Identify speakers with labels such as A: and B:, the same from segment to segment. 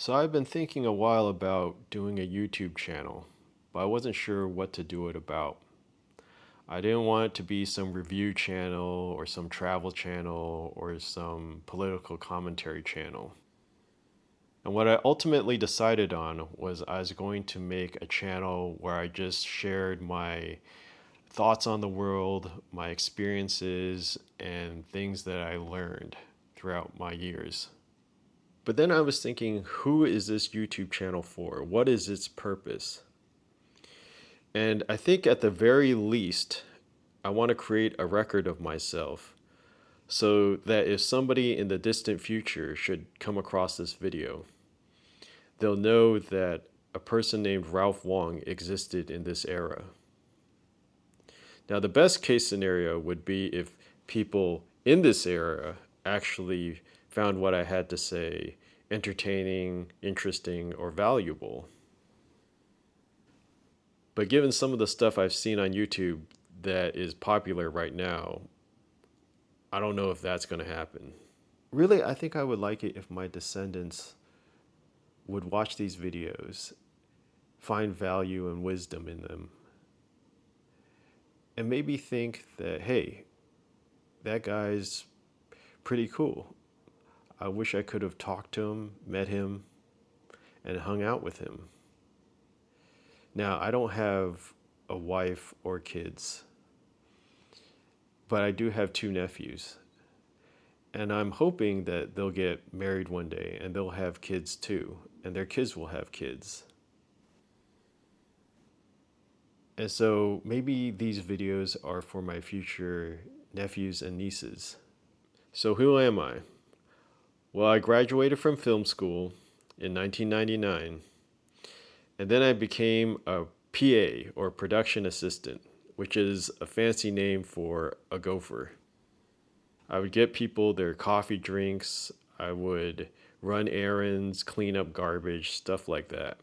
A: So I've been thinking a while about doing a YouTube channel, but I wasn't sure what to do it about. I didn't want it to be some review channel or some travel channel or some political commentary channel. And what I ultimately decided on was I was going to make a channel where I just shared my thoughts on the world, my experiences, and things that I learned throughout my years. But then I was thinking, who is this YouTube channel for? What is its purpose? And I think at the very least, I want to create a record of myself so that if somebody in the distant future should come across this video, they'll know that a person named Ralph Wong existed in this era. Now, the best case scenario would be if people in this era actually found what I had to say entertaining, interesting, or valuable. But given some of the stuff I've seen on YouTube that is popular right now, I don't know if that's going to happen. Really, I think I would like it if my descendants would watch these videos, find value and wisdom in them, and maybe think that, hey, that guy's pretty cool. I wish I could have talked to him, met him, and hung out with him. Now, I don't have a wife or kids, but I do have two nephews. And I'm hoping that they'll get married one day and they'll have kids too, and their kids will have kids. And so maybe these videos are for my future nephews and nieces. So who am I? Well, I graduated from film school in 1999, and then I became a PA or production assistant, which is a fancy name for a gopher. I would get people their coffee drinks. I would run errands, clean up garbage, stuff like that.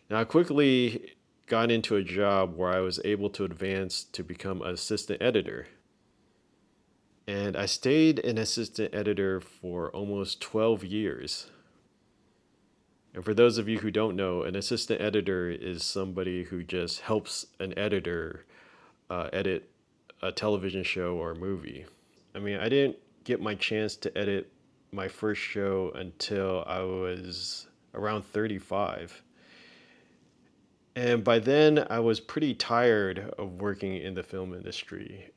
A: Now, I quickly got into a job where I was able to advance to become an assistant editor. And I stayed an assistant editor for almost 12 years. And for those of you who don't know, an assistant editor is somebody who just helps an editor edit a television show or a movie. I mean, I didn't get my chance to edit my first show until I was around 35. And by then, I was pretty tired of working in the film industry.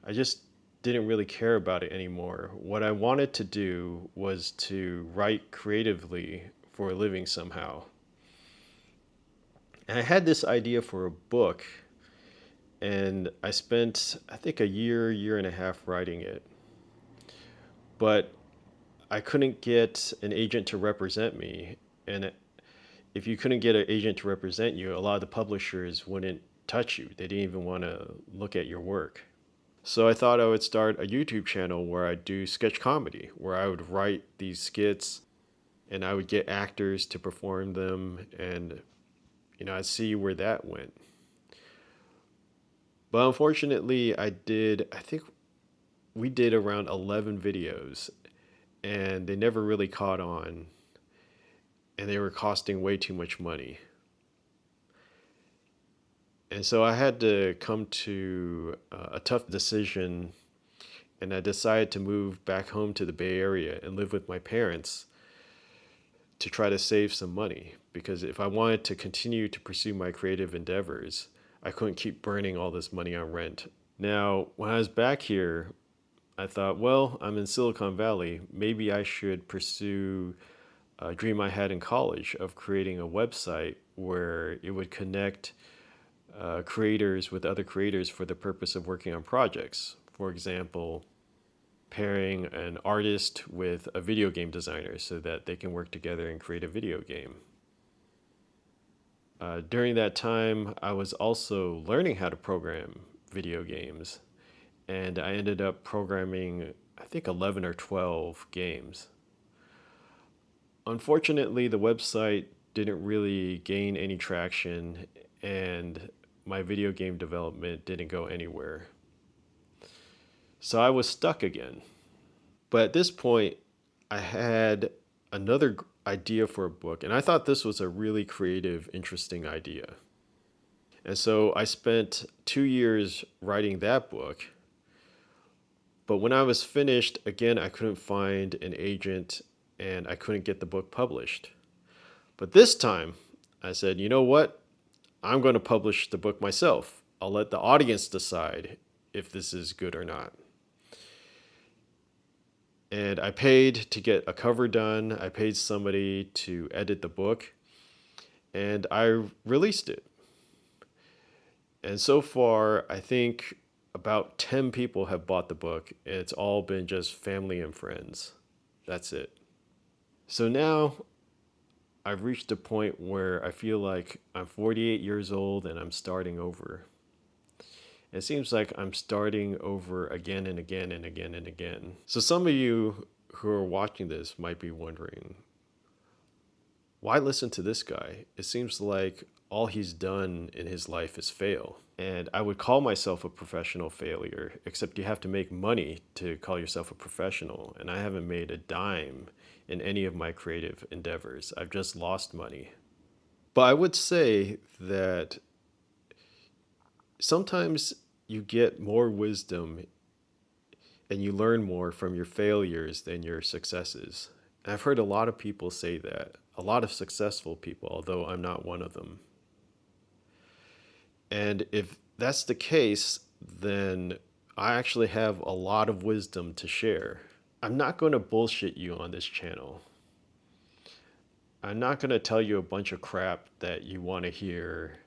A: I just didn't really care about it anymore. What I wanted to do was to write creatively for a living somehow. And I had this idea for a book, and I spent, I think, a year and a half writing it. But I couldn't get an agent to represent me. And if you couldn't get an agent to represent you, a lot of the publishers wouldn't touch you. They didn't even want to look at your work. So I thought I would start a YouTube channel where I do sketch comedy, where I would write these skits and I would get actors to perform them, and I'd see where that went. But unfortunately, I think we did around 11 videos and they never really caught on, and they were costing way too much money. And so I had to come to a tough decision, and I decided to move back home to the Bay Area and live with my parents to try to save some money. Because if I wanted to continue to pursue my creative endeavors, I couldn't keep burning all this money on rent. Now, when I was back here, I thought, well, I'm in Silicon Valley. Maybe I should pursue a dream I had in college of creating a website where it would connect creators with other creators for the purpose of working on projects. For example, pairing an artist with a video game designer so that they can work together and create a video game. During that time, I was also learning how to program video games, and I ended up programming, I think, 11 or 12 games. Unfortunately, the website didn't really gain any traction, and my video game development didn't go anywhere. So I was stuck again. But at this point, I had another idea for a book, and I thought this was a really creative, interesting idea. And so I spent 2 years writing that book. But when I was finished, again, I couldn't find an agent and I couldn't get the book published. But this time, I said, you know what? I'm going to publish the book myself. I'll let the audience decide if this is good or not. And I paid to get a cover done. I paid somebody to edit the book, and I released it. And so far, I think about 10 people have bought the book, and it's all been just family and friends. That's it. So now I've reached a point where I feel like I'm 48 years old and I'm starting over. It seems like I'm starting over again and again and again and again. So some of you who are watching this might be wondering, why listen to this guy? It seems like all he's done in his life is fail. And I would call myself a professional failure, except you have to make money to call yourself a professional. And I haven't made a dime in any of my creative endeavors. I've just lost money. But I would say that sometimes you get more wisdom and you learn more from your failures than your successes. And I've heard a lot of people say that, a lot of successful people, although I'm not one of them. And if that's the case, then I actually have a lot of wisdom to share. I'm not going to bullshit you on this channel. I'm not going to tell you a bunch of crap that you want to hear.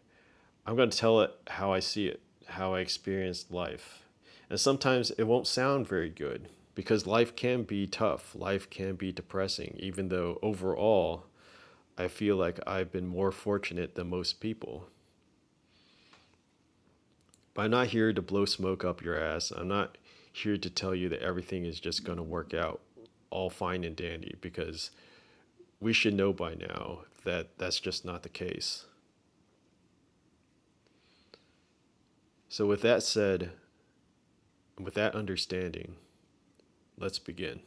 A: I'm going to tell it how I see it, how I experienced life. And sometimes it won't sound very good because life can be tough. Life can be depressing, even though overall, I feel like I've been more fortunate than most people. But I'm not here to blow smoke up your ass. I'm not here to tell you that everything is just going to work out all fine and dandy, because we should know by now that that's just not the case. So with that said, with that understanding, let's begin.